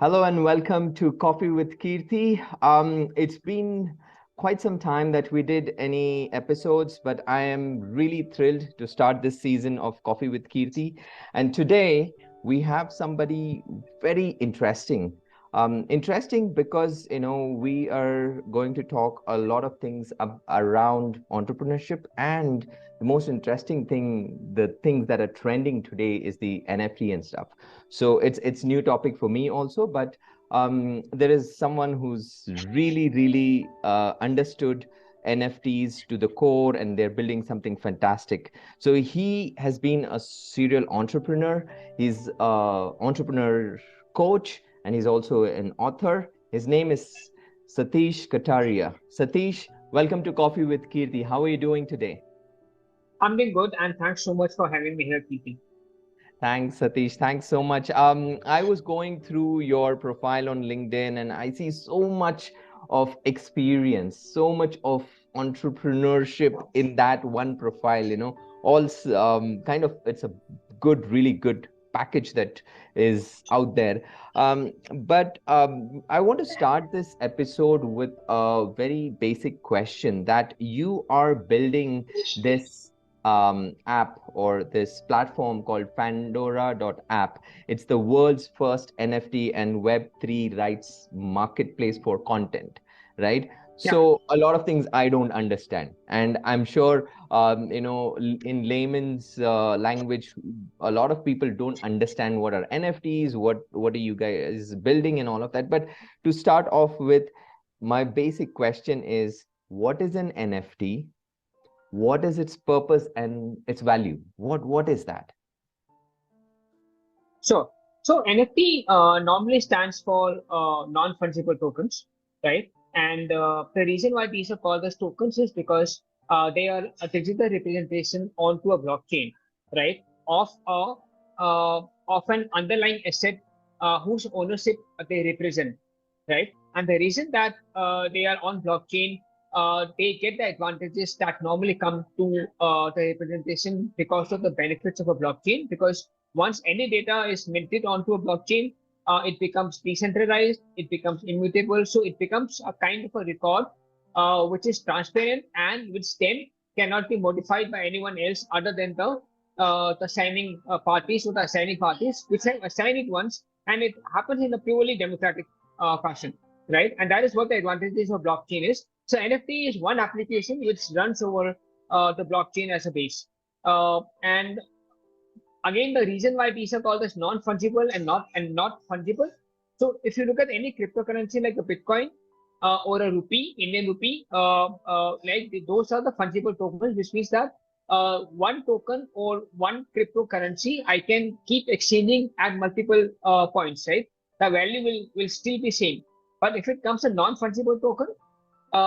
Hello and welcome to Coffee with Keerthi. It's been quite some time that we did any episodes, but I am really thrilled to start this season of Coffee with Keerthi. And today we have somebody very interesting. Interesting because we are going to talk a lot of things around entrepreneurship, and the most interesting thing, the things that are trending today, is the NFT and stuff. So it's new topic for me also, but there is someone who's really understood NFTs to the core, and they're building something fantastic. So he has been a serial entrepreneur. He's a entrepreneur coach, and he's also an author. His name is Satish Kataria. Satish, welcome to Coffee with Keerthi. How are you doing today? I'm doing good, and thanks so much for having me here, Keerthi. Thanks, Satish. Thanks so much. I was going through your profile on LinkedIn, and I see so much of experience, so much of entrepreneurship in that one profile, all kind of, it's a really good package that is out there. But I want to start this episode with a very basic question, that you are building this app or this platform called Fandora.app. It's the world's first NFT and Web3 rights marketplace for content, right? Yeah, So a lot of things I don't understand, and I'm sure in layman's language, a lot of people don't understand what are NFTs, what are you guys building, and all of that. But to start off with, my basic question is, what is an NFT? What is its purpose and its value? What is that? sure. So NFT normally stands for non-fungible tokens, right? And the reason why these are called as tokens is because they are a digital representation onto a blockchain, right? Of a of an underlying asset whose ownership they represent, right? And the reason that they are on blockchain, they get the advantages that normally come to the representation because of the benefits of a blockchain. Because once any data is minted onto a blockchain, it becomes decentralized, it becomes immutable, so it becomes a kind of a record which is transparent and which then cannot be modified by anyone else other than the signing parties or the assigning parties which have assigned it once, and it happens in a purely democratic fashion, right? And that is what the advantages of blockchain is. So NFT is one application which runs over the blockchain as a base. And again, the reason why these are called as non-fungible and not fungible. So if you look at any cryptocurrency like a Bitcoin or a rupee, Indian rupee, those are the fungible tokens, which means that one token or one cryptocurrency I can keep exchanging at multiple points, right? The value will still be same. But if it comes a non-fungible token,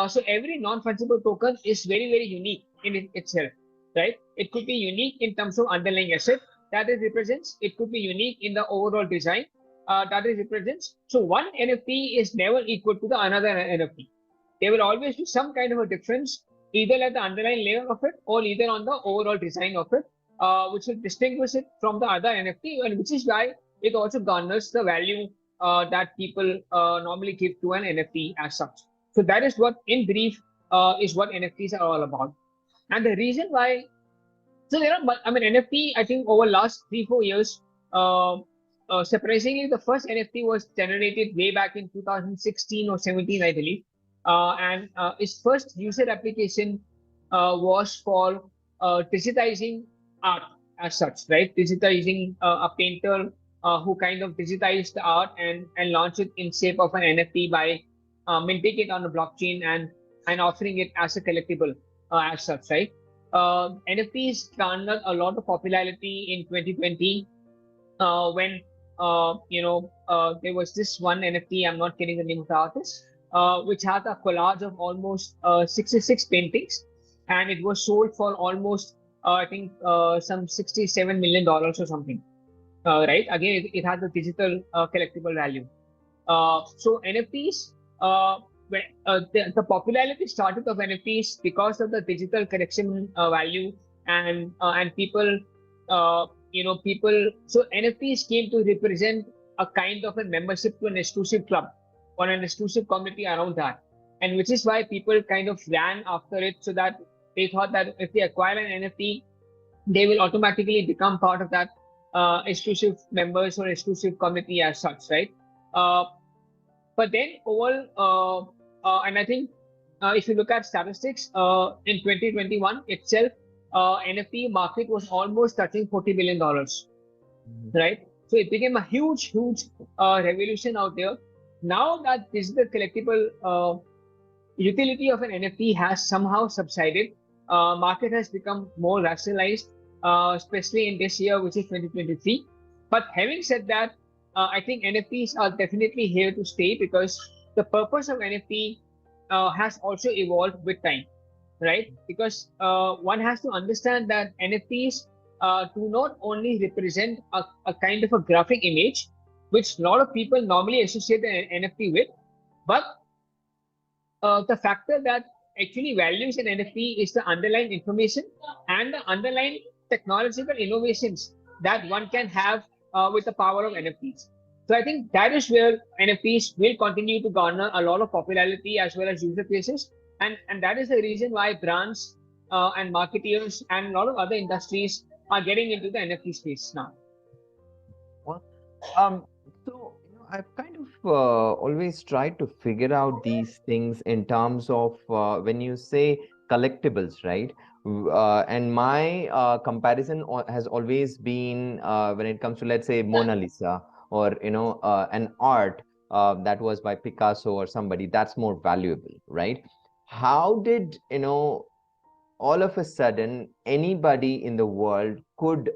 so every non-fungible token is very unique in itself, right? It could be unique in terms of underlying asset that it represents. It could be unique in the overall design that it represents. So one NFT is never equal to the another NFT. There will always be some kind of a difference, either at the underlying layer of it or either on the overall design of it, which will distinguish it from the other NFT, and which is why it also garners the value that people normally give to an NFT as such. So that is what, in brief, is what NFTs are all about. And the reason why, so there are, I mean, NFT, I think over last 3-4 years, surprisingly, the first NFT was generated way back in 2016 or 17, I believe. And its first user application was for digitizing art as such, right? Digitizing a painter who kind of digitized the art and launched it in shape of an NFT by minting it on the blockchain and offering it as a collectible as such, right? NFTs garnered a lot of popularity in 2020 when there was this one NFT, I'm not getting the name of the artist, which had a collage of almost 66 paintings, and it was sold for almost I think some $67 million or something. Right? Again, it has a digital collectible value. So NFTs, the popularity started of NFTs because of the digital collection value, and people, people. So NFTs came to represent a kind of a membership to an exclusive club or an exclusive community around that. And which is why people kind of ran after it, so that they thought that if they acquire an NFT, they will automatically become part of that exclusive members or exclusive community as such, right? Uh, but then overall, and I think if you look at statistics, in 2021 itself, NFT market was almost touching $40 billion, right? So it became a huge revolution out there. Now that digital collectible utility of an NFT has somehow subsided, market has become more rationalized, especially in this year, which is 2023. But having said that, I think NFTs are definitely here to stay, because the purpose of NFT has also evolved with time, right? Because one has to understand that NFTs do not only represent a kind of a graphic image, which a lot of people normally associate an NFT with, but the factor that actually values an NFT is the underlying information and the underlying technological innovations that one can have with the power of NFTs. So I think that is where NFTs will continue to garner a lot of popularity as well as user cases, and that is the reason why brands and marketeers and a lot of other industries are getting into the NFT space now. Well, so I've kind of always tried to figure out these things in terms of when you say collectibles, right? And my comparison has always been when it comes to, let's say, Mona Lisa, or an art that was by Picasso or somebody, that's more valuable, right? How did all of a sudden anybody in the world could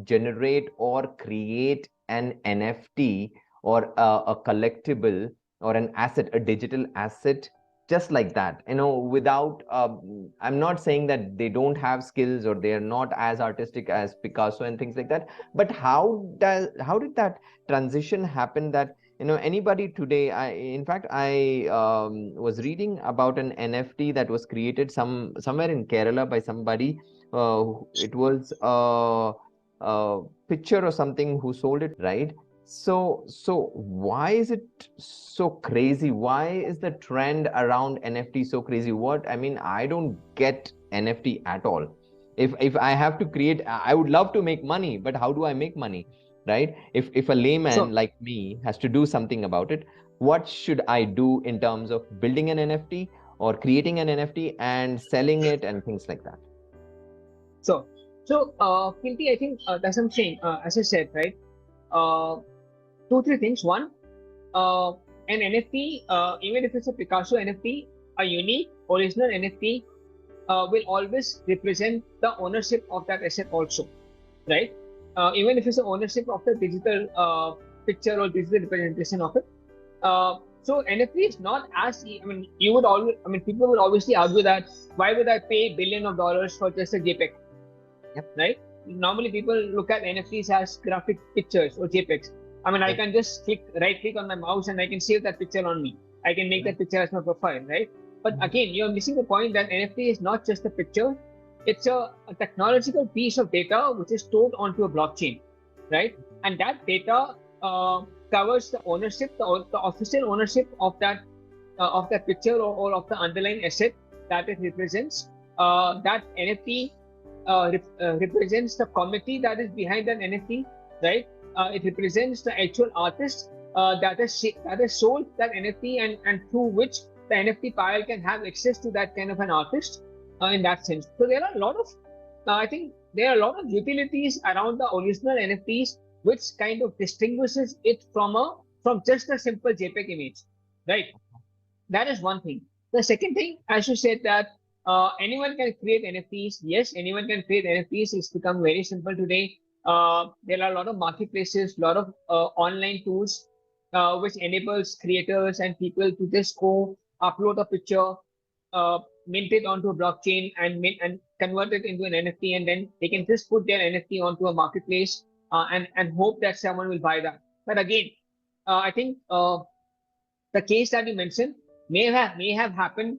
generate or create an NFT or a collectible or an asset, a digital asset, just like that, without, I'm not saying that they don't have skills or they are not as artistic as Picasso and things like that, but how did that transition happen that anybody today? In fact, I was reading about an NFT that was created somewhere in Kerala by somebody. It was a picture or something who sold it, right? So why is it so crazy? Why is the trend around NFT so crazy? What I mean, I don't get NFT at all. If I have to create, I would love to make money, but how do I make money? Right? If a layman So, like me has to do something about it, what should I do in terms of building an NFT or creating an NFT and selling it and things like that? so, Keerthi, I think that's what I'm saying. As I said, right? Uh, Two, three things. One, uh, an NFT, even if it's a Picasso NFT, a unique original NFT will always represent the ownership of that asset also, right? Even if it's the ownership of the digital picture or digital representation of it. So NFT is not as, I mean, you would always, I mean, people would obviously argue that why would I pay billion of dollars for just a JPEG, Yep. right? Normally people look at NFTs as graphic pictures or JPEGs. I mean, I Right. can just right click on my mouse and I can save that picture on me. I can make Right. that picture as my profile, right? But Mhm. again, you're missing the point that NFT is not just a picture, it's a technological piece of data which is stored onto a blockchain, right? And that data covers the ownership, the official ownership of that picture, or of the underlying asset that it represents. That NFT represents the committee that is behind that NFT, right? It represents the actual artist that has sold that NFT, and through which the NFT buyer can have access to that kind of an artist in that sense. So there are a lot of, I think there are a lot of utilities around the original NFTs, which kind of distinguishes it from just a simple JPEG image, right? That is one thing. The second thing, as you said, that anyone can create NFTs. Yes, anyone can create NFTs. It's become very simple today. There are a lot of marketplaces, a lot of online tools which enables creators and people to just go upload a picture, mint it onto a blockchain, and convert it into an NFT, and then they can just put their NFT onto a marketplace and hope that someone will buy that. But again, I think the case that you mentioned may have happened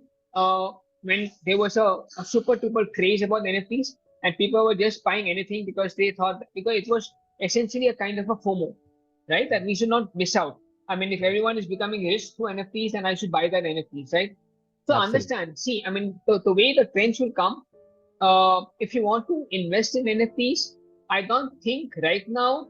when there was a super duper craze about NFTs, and people were just buying anything because they thought, because it was essentially a kind of a FOMO, right? That we should not miss out. I mean, if everyone is becoming rich through NFTs, then I should buy that NFTs, right? So Absolutely. understand, see, I mean, the way the trends will come, if you want to invest in NFTs, I don't think right now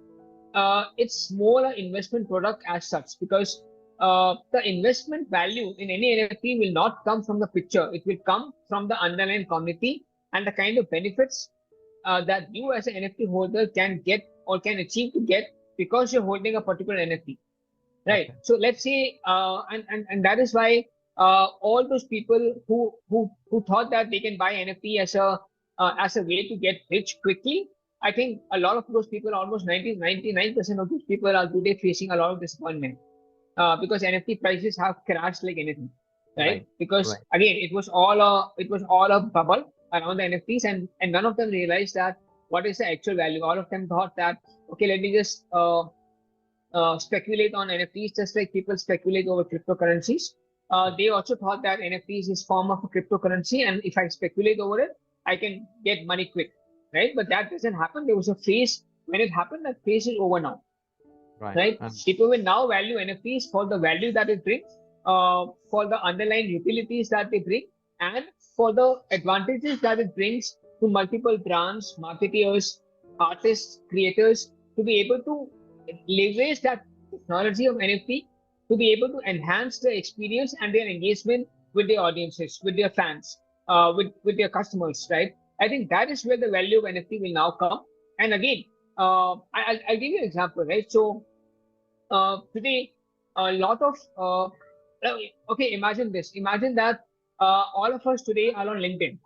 it's more an investment product as such, because the investment value in any NFT will not come from the picture. It will come from the underlying community and the kind of benefits that you as an NFT holder can get or can achieve to get because you're holding a particular NFT. Right. Okay. So let's say, and that is why all those people who thought that they can buy NFT as a way to get rich quickly, I think a lot of those people, almost 99% of those people are today facing a lot of disappointment because NFT prices have crashed like anything, right? Right. Because Right. again, it was all a bubble around the NFTs, and none of them realized that what is the actual value. All of them thought that okay, let me just speculate on NFTs just like people speculate over cryptocurrencies. They also thought that NFTs is form of a cryptocurrency, and if I speculate over it, I can get money quick, right? But that doesn't happen. There was a phase when it happened. That phase is over now, Right. right? People will now value NFTs for the value that it brings, for the underlying utilities that they bring, and for the advantages that it brings to multiple brands, marketeers, artists, creators to be able to leverage that technology of NFT to be able to enhance the experience and their engagement with their audiences, with their fans, with their customers, right? I think that is where the value of NFT will now come. And again, I'll give you an example, right? So today a lot of okay, imagine this, imagine that all of us today are on LinkedIn,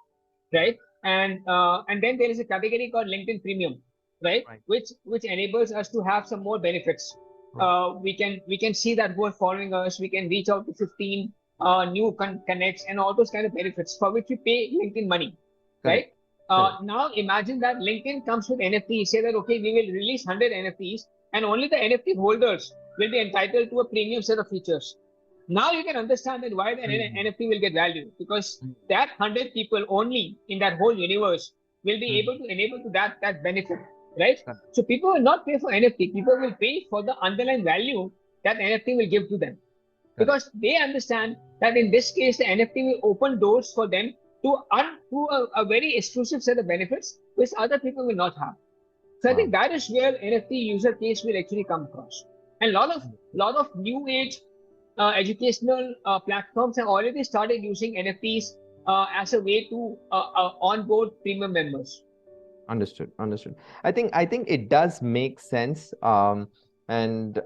right? And then there is a category called LinkedIn Premium, right? Right. Which enables us to have some more benefits. Right. We can see that who are following us, we can reach out to 15 new connects and all those kind of benefits for which we pay LinkedIn money, right? Correct. Correct. Now imagine that LinkedIn comes with NFT, say that okay, we will release 100 NFTs and only the NFT holders will be entitled to a premium set of features. Now you can understand that why the Mhm. NFT will get value, because Mhm. that 100 people only in that whole universe will be able Mhm. to enable to that benefit, right? Correct. So people will not pay for NFT. People will pay for the underlying value that NFT will give to them, Correct. because they understand that in this case the NFT will open doors for them to a very exclusive set of benefits which other people will not have. So I think Wow. that is where NFT user case will actually come across. And lot of new age educational platforms have already started using NFTs as a way to onboard premium members. Understood. Understood. I think it does make sense. And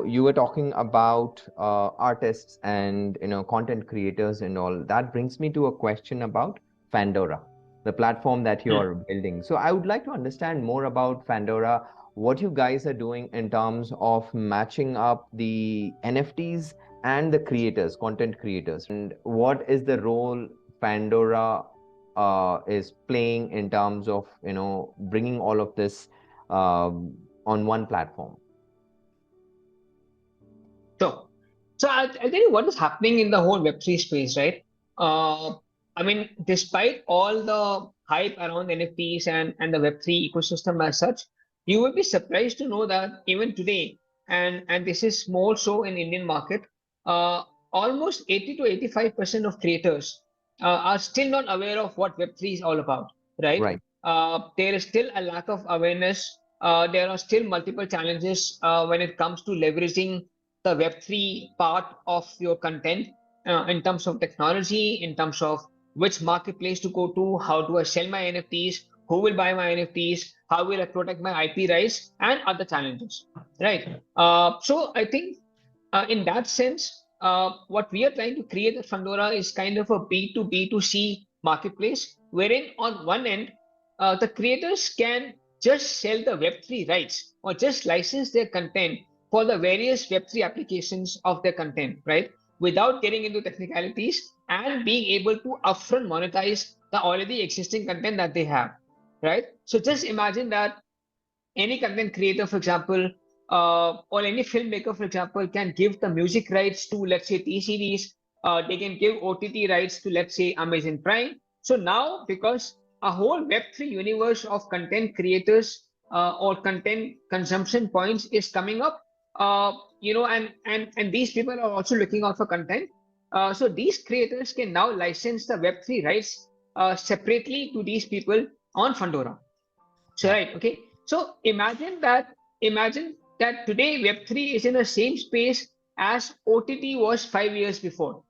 you were talking about artists and content creators and all. That brings me to a question about Fandora, the platform that Hmm. you're building. So I would like to understand more about Fandora, what you guys are doing in terms of matching up the NFTs and the creators, content creators, and what is the role Fandora is playing in terms of bringing all of this on one platform. So, I'll tell you what is happening in the whole Web3 space, right? Uh, I mean, despite all the hype around NFTs and the Web3 ecosystem as such, you will be surprised to know that even today, and this is more so in Indian market, uh, almost 80 to 85% of creators are still not aware of what Web3 is all about, right? Right. There is still a lack of awareness. There are still multiple challenges when it comes to leveraging the Web3 part of your content in terms of technology, in terms of which marketplace to go to, how do I sell my NFTs, who will buy my NFTs, how will I protect my IP rights, and other challenges, right? So I think in that sense, what we are trying to create at Fandora is kind of a B2B2C marketplace, wherein on one end, the creators can just sell the Web3 rights or just license their content for the various Web3 applications of their content, right? Without getting into technicalities and being able to upfront monetize the already existing content that they have, right? So just imagine that any content creator, for example, or any filmmaker, for example, can give the music rights to, let's say, T series. They can give OTT rights to, let's say, Amazon Prime. So now, because a whole Web3 universe of content creators or content consumption points is coming up. And these people are also looking out for content. So these creators can now license the Web3 rights separately to these people on Fandora. So Wow. right, okay. So imagine that today Web3 is in the same space as OTT was 5 years before.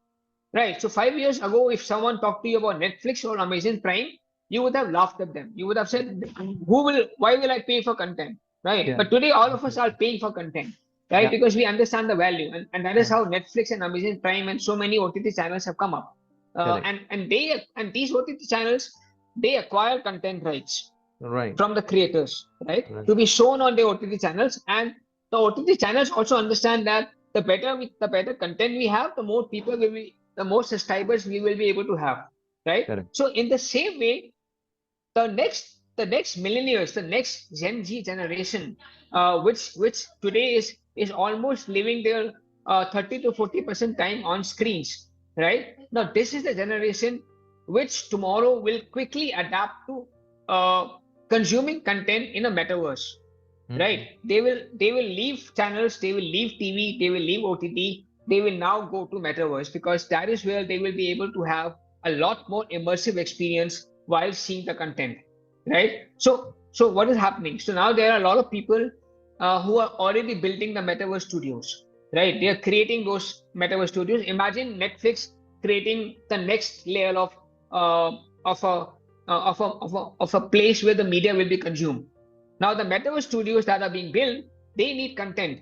Right. So 5 years ago, if someone talked to you about Netflix or Amazon Prime, you would have laughed at them. You would have said, why will I pay for content? Right. Yeah. But today, all of us are paying for content, right? Yeah. Because we understand the value. And that is Yeah. how Netflix and Amazon Prime and so many OTT channels have come up. Correct. And these OTT channels, they acquire content rights Right. from the creators, right? Right. To be shown on the OTT channels. And the OTT channels also understand that the better content we have, the more subscribers we will be able to have, right? Correct. So in the same way, the next millennials, the next Gen Z generation, which today is almost living their 30 to 40% time on screens, right? Now this is the generation which tomorrow will quickly adapt to uh, consuming content in a metaverse, Mm-hmm. right? They will leave channels, they will leave TV, they will leave OTT, they will now go to metaverse, because that is where they will be able to have a lot more immersive experience while seeing the content, right? So what is happening? So now there are a lot of people who are already building the metaverse studios, right? They are creating those metaverse studios. Imagine Netflix creating the next layer uh, of a of a place where the media will be consumed. Now the metaverse studios that are being built, they need content,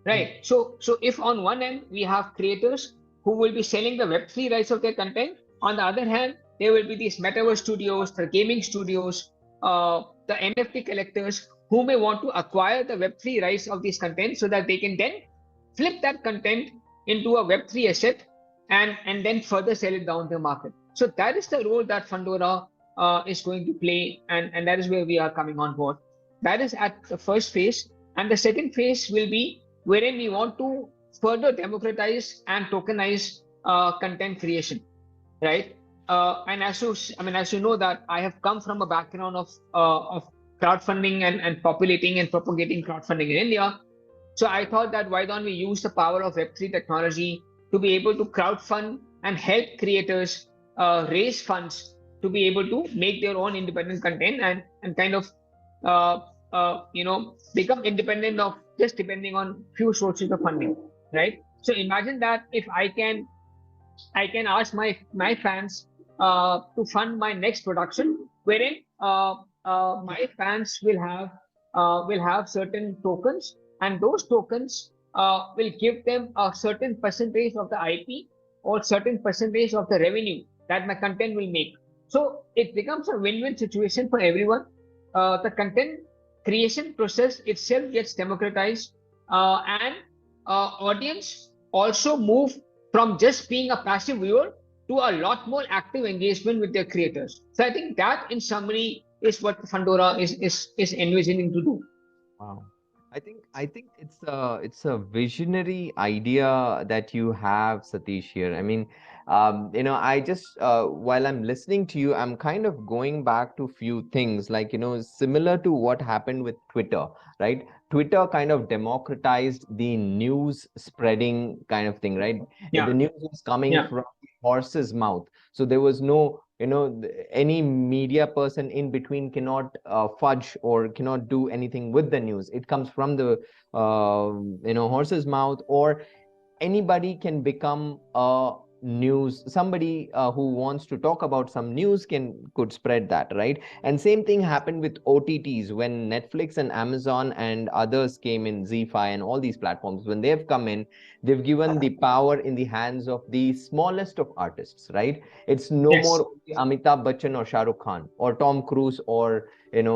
right? So if on one end we have creators who will be selling the Web3 rights of their content, on the other hand there will be these metaverse studios, the gaming studios, the NFT collectors who may want to acquire the Web3 rights of these content so that they can then flip that content into a Web3 asset and then further sell it down the market. So that is the role that Fandora is going to play, and that is where we are coming on board. That is at the first phase. And the second phase will be wherein we want to further democratize and tokenize content creation, right? And as you know that I have come from a background of crowdfunding and populating and propagating crowdfunding in India. So I thought that why don't we use the power of Web3 technology to be able to crowdfund and help creators raise funds to be able to make their own independent content and kind of uh, become independent of just depending on few sources of funding, right? So imagine that if I can ask my fans to fund my next production, wherein my fans will have certain tokens, and those tokens will give them a certain percentage of the IP or certain percentage of the revenue that my content will make. So it becomes a win-win situation for everyone. The content creation process itself gets democratized, and audience also move from just being a passive viewer to a lot more active engagement with their creators. So I think that, in summary, is what Fandora is envisioning to do. Wow. I think it's a visionary idea that you have, Satish, here. I mean, I just while I'm listening to you, I'm kind of going back to few things like, similar to what happened with Twitter, right? Twitter kind of democratized the news spreading kind of thing, right? The Yeah, news was coming yeah, from the horse's mouth. So there was no, any media person in between cannot fudge or cannot do anything with the news. It comes from the horse's mouth, or anybody can become a news, somebody who wants to talk about some news could spread that, right? And same thing happened with OTTs when Netflix and Amazon and others came in, Z5 and all these platforms. When they've come in, they've given the power in the hands of the smallest of artists, right? It's no yes, more Amitabh Bachchan or Shah Rukh Khan or Tom Cruise or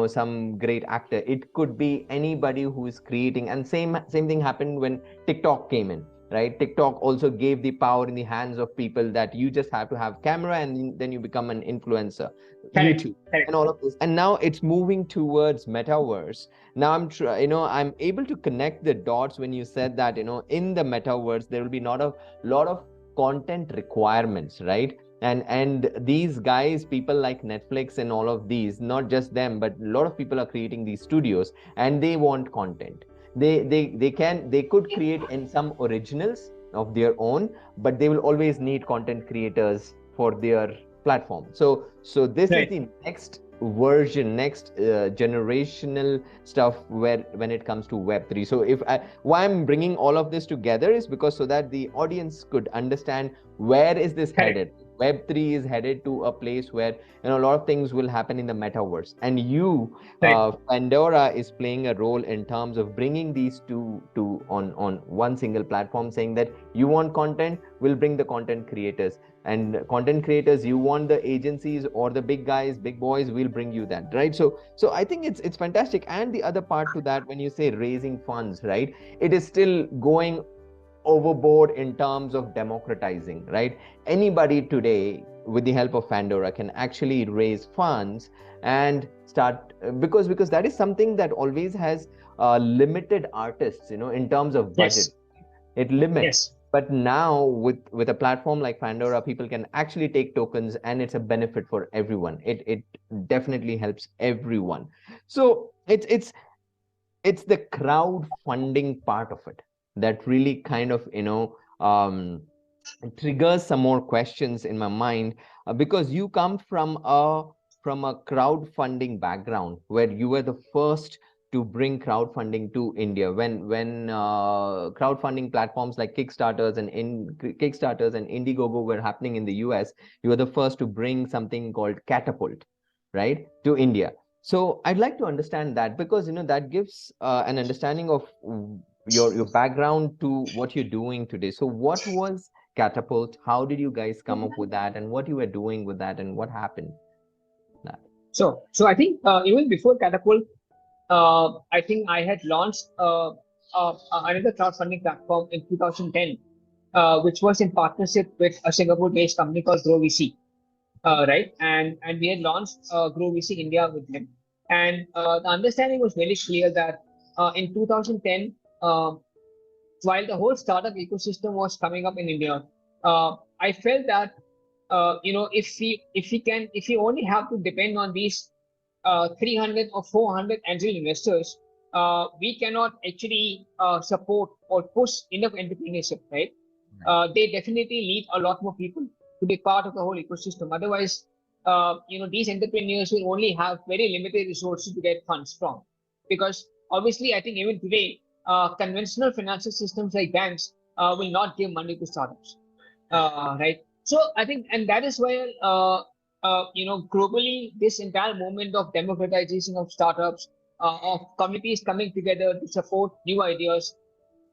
some great actor. It could be anybody who is creating. And same thing happened when TikTok came in, right? TikTok also gave the power in the hands of people that you just have to have camera and then you become an influencer. correct, YouTube and correct. all of this, and now it's moving towards metaverse. Now I'm able to connect the dots when you said that in the metaverse there will be not a lot of content requirements, right? And these guys, people like Netflix and all of these, not just them, but a lot of people are creating these studios, and they want content. They could create in some originals of their own, but they will always need content creators for their platform. So this is Right. the next version, next generational stuff where when it comes to Web3. So why I'm bringing all of this together is because so that the audience could understand where is this Correct. headed. Web3 is headed to a place where a lot of things will happen in the metaverse, and Right. Fandora is playing a role in terms of bringing these two to on one single platform, saying that you want content, we'll bring the content creators, and content creators, you want the agencies or the big guys, big boys, we'll bring you that, right? So I think it's fantastic. And the other part to that, when you say raising funds, right, it is still going overboard in terms of democratizing, right? Anybody today, with the help of Fandora, can actually raise funds and start, because that is something that always has limited artists, in terms of budget. Yes. It limits. Yes. But now with a platform like Fandora, people can actually take tokens, and it's a benefit for everyone. It definitely helps everyone. So it's the crowdfunding part of it that really kind of triggers some more questions in my mind, because you come from a crowdfunding background where you were the first to bring crowdfunding to India, when crowdfunding platforms like Kickstarters and Indiegogo were happening in the US. You were the first to bring something called Catapult, right, to India. So I'd like to understand that, because that gives an understanding of your background to what you're doing today. So what was Catapult? How did you guys come up with that, and what you were doing with that, and what happened? That. So I think even before Catapult, I think I had launched another crowdfunding platform in 2010, which was in partnership with a Singapore-based company called Grow VC, right? And we had launched Grow VC India with them. And the understanding was very clear that in 2010, while the whole startup ecosystem was coming up in India, I felt that if we only have to depend on these 300 or 400 angel investors, we cannot actually support or push enough entrepreneurship, right? They definitely need a lot more people to be part of the whole ecosystem. Otherwise, these entrepreneurs will only have very limited resources to get funds from. Because obviously, I think even today, conventional financial systems like banks will not give money to startups, right? So I think, and that is where globally, this entire movement of democratization of startups, of communities coming together to support new ideas,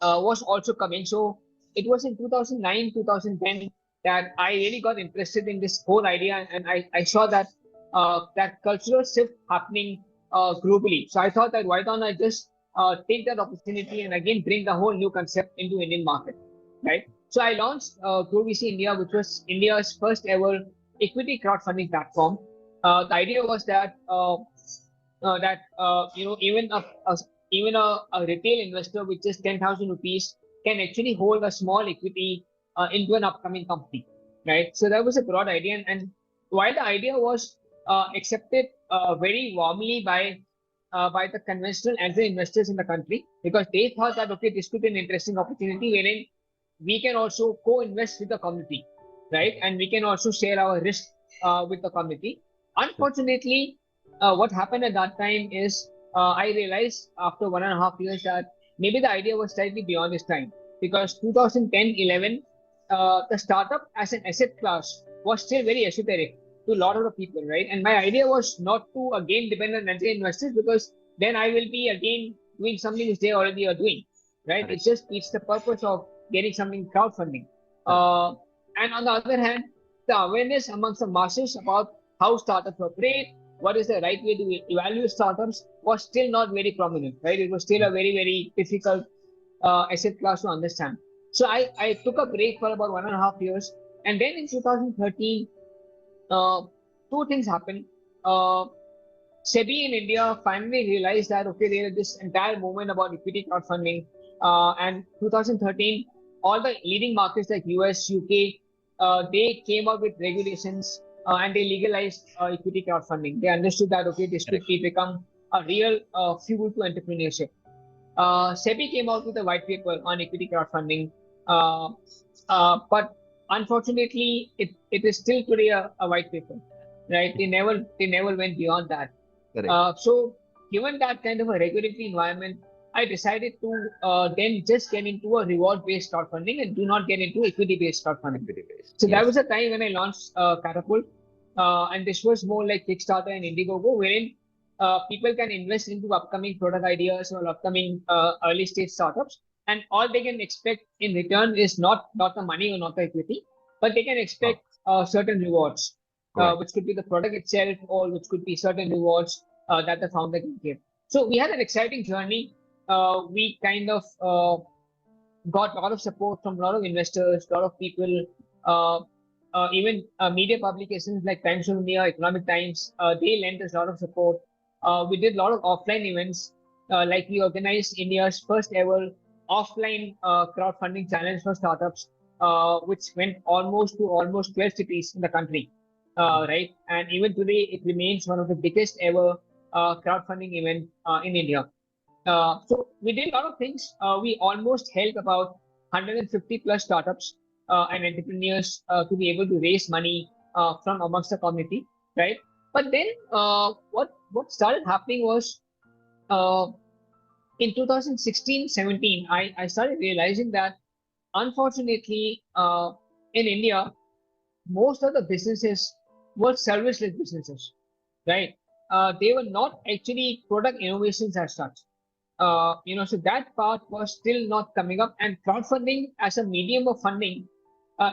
was also coming. So it was in 2009, 2010 that I really got interested in this whole idea, and I saw that that cultural shift happening globally. So I thought that why don't I just take that opportunity and again bring the whole new concept into Indian market, right? So I launched GrowVC India, which was India's first ever equity crowdfunding platform. The idea was that even a retail investor with just 10,000 rupees can actually hold a small equity into an upcoming company, right? So that was a broad idea, and while the idea was accepted very warmly by the conventional angel investors in the country, because they thought that okay, this could be an interesting opportunity wherein we can also co-invest with the community, right? And we can also share our risk with the community. Unfortunately, what happened at that time is I realized after 1.5 years that maybe the idea was slightly beyond its time, because 2010-11, the startup as an asset class was still very esoteric to a lot of the people, right? And my idea was not to again depend on angel investors, because then I will be again doing something which they already are doing, right? Correct. It's the purpose of getting something crowdfunding. Correct. And on the other hand, the awareness amongst the masses about how startups operate, what is the right way to evaluate startups, was still not very prominent, right? It was still a very, very difficult asset class to understand. So I took a break for about 1.5 years. And then in 2013, uh, two things happened. Uh, SEBI in India finally realized that okay, there is this entire movement about equity crowdfunding, and 2013, all the leading markets like US, UK, they came out with regulations and they legalized equity crowdfunding. They understood that okay, this could Correct. become a real fuel to entrepreneurship. SEBI came out with a white paper on equity crowdfunding, uh, but unfortunately, it is still today a white paper, right? They never went beyond that. Correct. So given that kind of a regulatory environment, I decided to then just get into a reward-based crowdfunding and do not get into equity-based crowdfunding. Equity based. So that Yes. was a time when I launched Catapult, and this was more like Kickstarter and Indiegogo, wherein people can invest into upcoming product ideas or upcoming early stage startups, and all they can expect in return is not the money or not the equity, but they can Oh, expect certain rewards, correct. which could be the product itself or which could be certain rewards that the founder can give. So we had an exciting journey. We kind of got a lot of support from a lot of investors, a lot of people, uh, even media publications like Times of India, Economic Times, they lent us a lot of support. We did a lot of offline events, like we organized India's first ever offline crowdfunding challenge for startups, which went almost 12 cities in the country, right? And even today, it remains one of the biggest ever crowdfunding event in India. So we did a lot of things. We almost helped about 150 plus startups and entrepreneurs to be able to raise money from amongst the community, right? But then what started happening was uh, in 2016-17, I started realizing that unfortunately in India, most of the businesses were service-led businesses, right? They were not actually product innovations as such. So that part was still not coming up, and crowdfunding as a medium of funding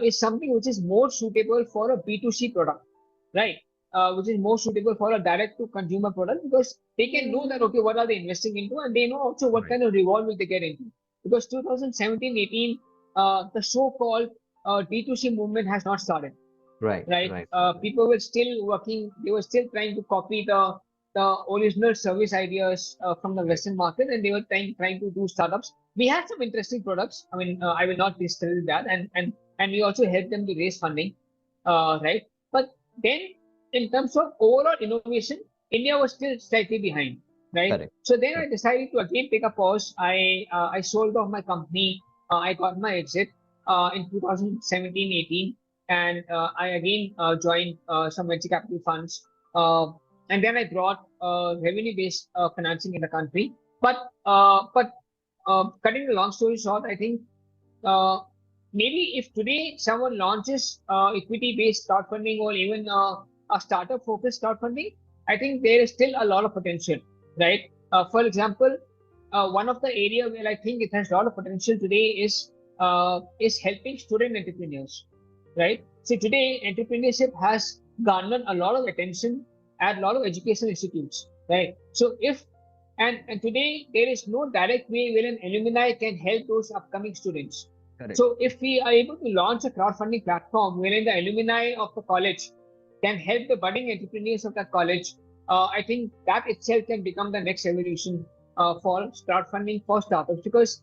is something which is more suitable for a B2C product, right? Which is more suitable for a direct to consumer product because they can know that okay, what are they investing into, and they know also what Right. kind of reward will they get into. Because 2017-18, the so-called D2C movement has not started, Right. right? Right. People were still working, they were still trying to copy the original service ideas from the Right. Western market, and they were trying to do startups. We had some interesting products. I mean, I will not discredit that, and we also helped them to raise funding, right? But then, in terms of overall innovation, India was still slightly behind, right? Correct. So then I Correct. decided to again take a pause. I sold off my company. I got my exit in 2017-18, and I again joined some venture capital funds. Uh, and then I brought revenue-based financing in the country. But cutting the long story short, I think uh, maybe if today someone launches equity-based crowdfunding or even a startup-focused crowdfunding, I think there is still a lot of potential, right? For example, one of the area where I think it has a lot of potential today is helping student entrepreneurs, right? See, today entrepreneurship has garnered a lot of attention at a lot of education institutes, right? So if and today there is no direct way where an alumni can help those upcoming students. Correct. So if we are able to launch a crowdfunding platform wherein the alumni of the college can help the budding entrepreneurs of that college, I think that itself can become the next evolution for crowdfunding for startups. Because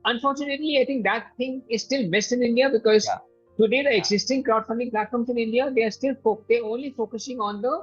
unfortunately, I think that thing is still missed in India because Yeah. today the Yeah. existing crowdfunding platforms in India they are still they're only focusing on the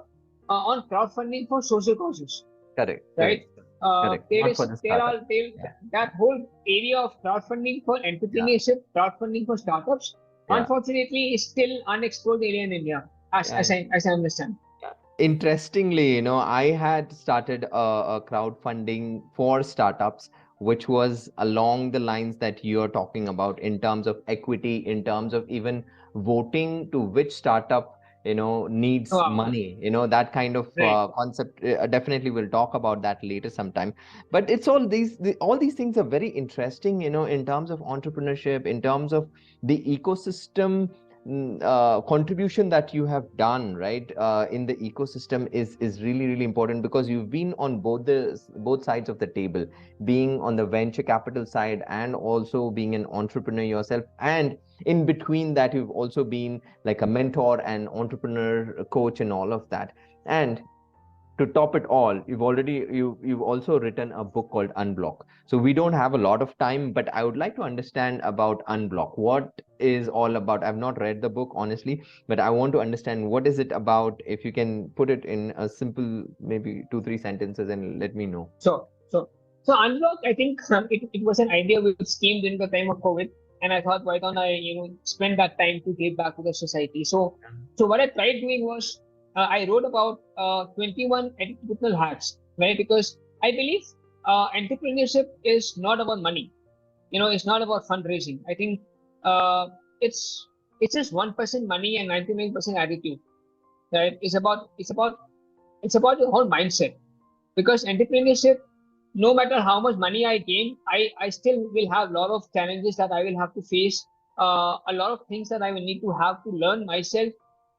on crowdfunding for social causes, Correct. right? Correct. Correct. Not for the There startup. are there Yeah. that whole area of crowdfunding for Yeah. entrepreneurship, crowdfunding for startups, Yeah. unfortunately, is still unexplored area in India, Yeah. as I understand. Yeah. Interestingly, I had started a crowdfunding for startups, which was along the lines that you're talking about in terms of equity, in terms of even voting to which startup, needs Wow, money, that kind of right. concept. Definitely we'll talk about that later sometime. But it's all these things are very interesting, in terms of entrepreneurship, in terms of the ecosystem contribution that you have done, right, in the ecosystem is really really important because you've been on both sides of the table, being on the venture capital side and also being an entrepreneur yourself, and in between that you've also been like a mentor and entrepreneur coach and all of that. And to top it all, you've also written a book called Unblock. So we don't have a lot of time, but I would like to understand about Unblock. What is all about? I've not read the book honestly, but I want to understand what is it about. If you can put it in a simple, maybe 2 3 sentences, and let me know. So Unlock, I think it was an idea which came during the time of COVID, and I thought, why don't I, spend that time to give back to the society? So what I tried doing was, I wrote about 21 entrepreneurial hacks, right? Because I believe entrepreneurship is not about money. It's not about fundraising. I think uh, it's it's just 1% money and 99% attitude, right? It's about your whole mindset, because entrepreneurship, no matter how much money I gain, I still will have a lot of challenges that I will have to face, a lot of things that I will need to have to learn myself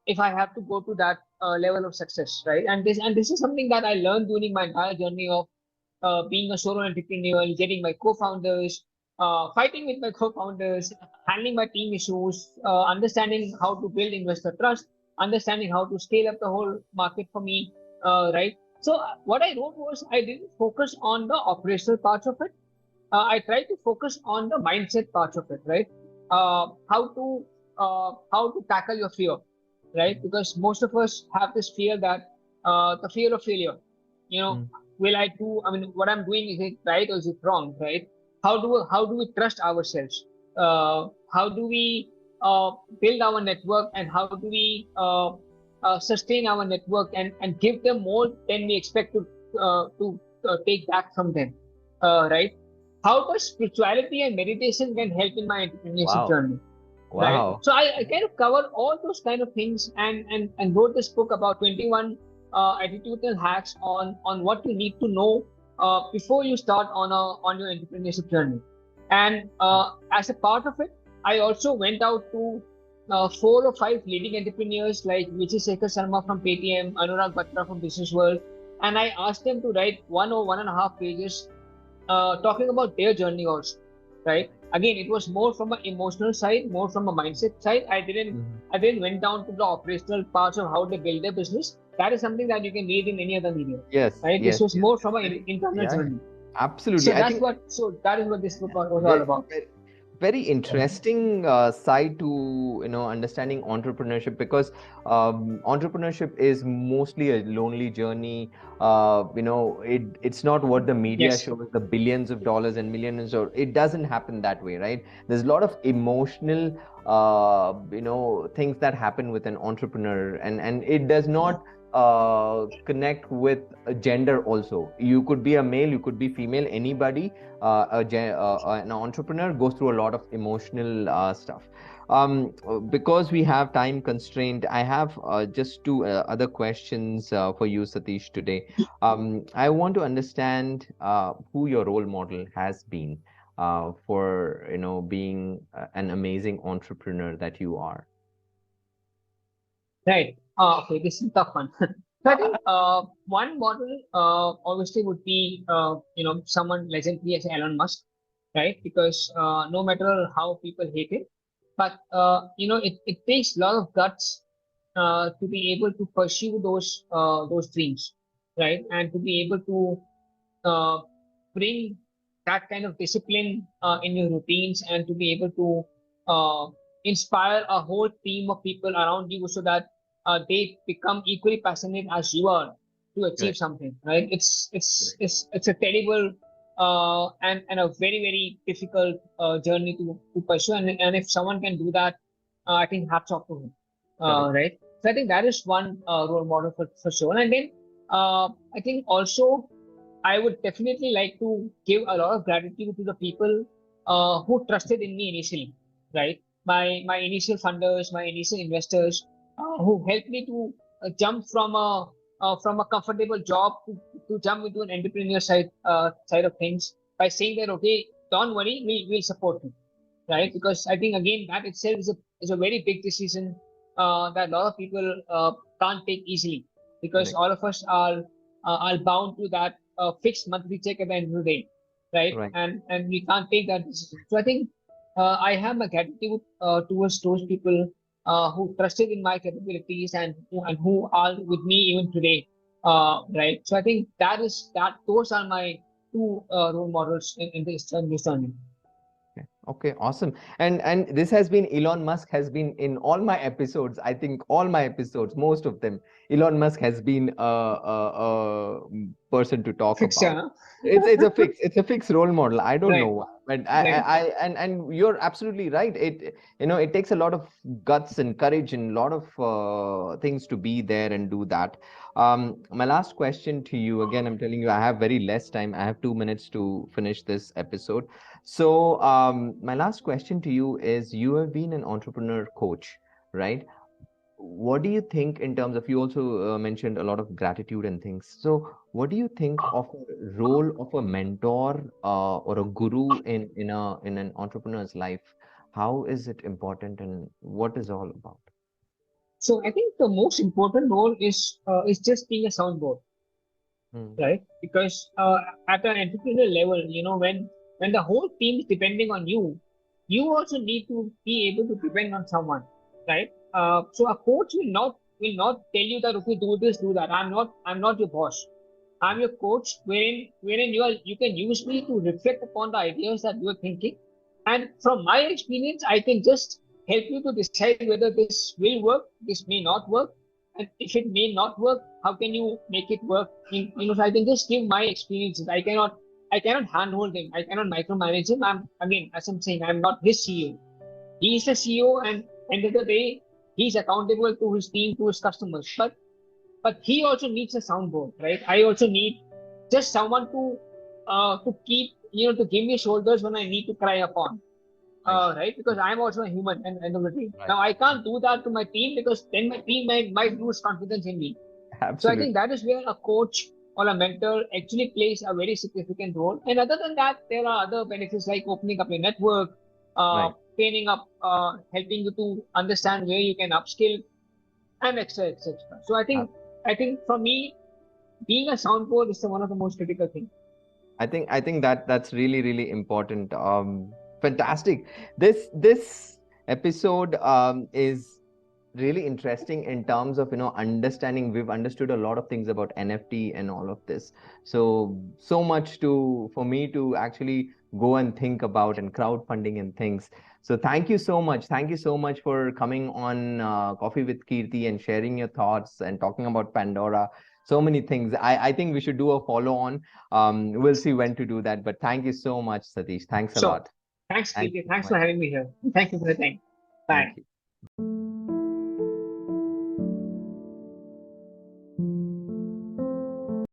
if I have to go to that level of success, right? And this is something that I learned during my entire journey of being a solo entrepreneur, getting my co-founders, fighting with my co-founders, handling my team issues, understanding how to build investor trust, understanding how to scale up the whole market for me, right? So what I wrote was, I didn't focus on the operational parts of it. I tried to focus on the mindset parts of it, right? How to tackle your fear, right? Because most of us have this fear, that the fear of failure. You know, Mm. will I do? I mean, what I'm doing, is it right or is it wrong, right? How do we trust ourselves? How do we build our network, and how do we sustain our network, and give them more than we expect to take back from them, right? How does spirituality and meditation can help in my entrepreneurship Wow. journey, right? Wow. So I kind of covered all those kind of things, and wrote this book about 21 attitudinal hacks on what you need to know before you start on your entrepreneurship journey. And as a part of it, I also went out to 4 or 5 leading entrepreneurs like Vijay Sekhar Sharma from Paytm, Anurag Batra from Business World, and I asked them to write 1 or 1.5 pages talking about their journey also, right? Again, it was more from an emotional side, more from a mindset side. I didn't Mhm. I didn't went down to the operational parts of how they build their business. That is something that you can read in any other media, Yes, right? This yes, was yes, more yes. from an Very, internal yeah, yeah. journey. Absolutely. So I that's think what so that is what this book was all very, about. very interesting side to understanding entrepreneurship, because entrepreneurship is mostly a lonely journey. It's not what the media Yes. shows, the billions of dollars and millions, or it doesn't happen that way, right? There's a lot of emotional things that happen with an entrepreneur, and it does not connect with a gender also. You could be a male, you could be female, anybody. An entrepreneur goes through a lot of emotional stuff. Because we have time constraint, I have just two other questions for you, Satish, today. I want to understand who your role model has been for being an amazing entrepreneur that you are. Right. Okay, this is a tough one. So I think one model obviously would be someone legendary as Elon Musk, right? Because no matter how people hate it, but it takes a lot of guts to be able to pursue those dreams, right? And to be able to uh, bring that kind of discipline in your routines, and to be able to inspire a whole team of people around you, so that they become equally passionate as you are to achieve Correct. something, right? it's it's Correct. it's it's a terrible and a very, very difficult journey to pursue, and if someone can do that, I think hats off to him, Correct. right? So I think that is one role model for sure. And then I think also I would definitely like to give a lot of gratitude to the people who trusted in me initially, right? My initial funders, my initial investors, who helped me to jump from a comfortable job to jump into an entrepreneur side of things, by saying that, okay, don't worry, we'll support you, right? Because I think again, that itself is a very big decision that a lot of people can't take easily, because Correct. all of us are bound to that fixed monthly check at the end of the day, right? Right. And we can't take that decision. So I think I have a gratitude towards those people who trusted in my capabilities, and who are with me even today, right? So I think those are my two role models in this journey. Okay, awesome. And this has been Elon Musk has been in all my episodes. I think all my episodes, most of them, Elon Musk has been a person to talk Fixture, about. huh? It's a fixed role model. I don't know Right, why, but right. and you're absolutely right. It takes a lot of guts and courage and a lot of things to be there and do that. My last question to you, again, I'm telling you, I have very less time. I have 2 minutes to finish this episode. So, my last question to you is, you have been an entrepreneur coach, right? What do you think in terms of, you also mentioned a lot of gratitude and things. So, what do you think of a role of a mentor or a guru in an entrepreneur's life? How is it important and what is all about? So I think the most important role is just being a soundboard, Hmm. right? Because at an entrepreneurial level, when the whole team is depending on you, you also need to be able to depend on someone, right? So a coach will not tell you that, okay, do this, do that. I'm not your boss. I'm your coach, wherein you can use me to reflect upon the ideas that you are thinking, and from my experience, I can just help you to decide whether this will work, this may not work, and if it may not work, how can you make it work? So I can just give my experiences. I cannot handhold him. I cannot micromanage him. Again, as I'm saying, I'm not his CEO. He is the CEO, and end of the day, he's accountable to his team, to his customers. But he also needs a soundboard, right? I also need just someone to keep, to give me shoulders when I need to cry upon, Right, right? Because I'm also a human and end of the day. right. Now I can't do that to my team because then my team might lose confidence in me. So I think Absolutely. that is where a coach or a mentor actually plays a very significant role. And other than that, there are other benefits like opening up your network, Right. training up, helping you to understand where you can upskill, and etc. etc. So I think for me, being a soundboard is one of the most critical things. I think that that's really really important. Fantastic. This episode is really interesting in terms of understanding. We've understood a lot of things about NFT and all of this. So much to for me to actually go and think about and crowdfunding and things. So thank you so much. Thank you so much for coming on Coffee with Keerthi and sharing your thoughts and talking about Pandora. So many things. I think we should do a follow on. We'll see when to do that. But thank you so much, Satish. Thanks a So lot. thanks, Thank Keerthi. you so Thanks much. for having me here. Thank you for the time. Bye. Thank you.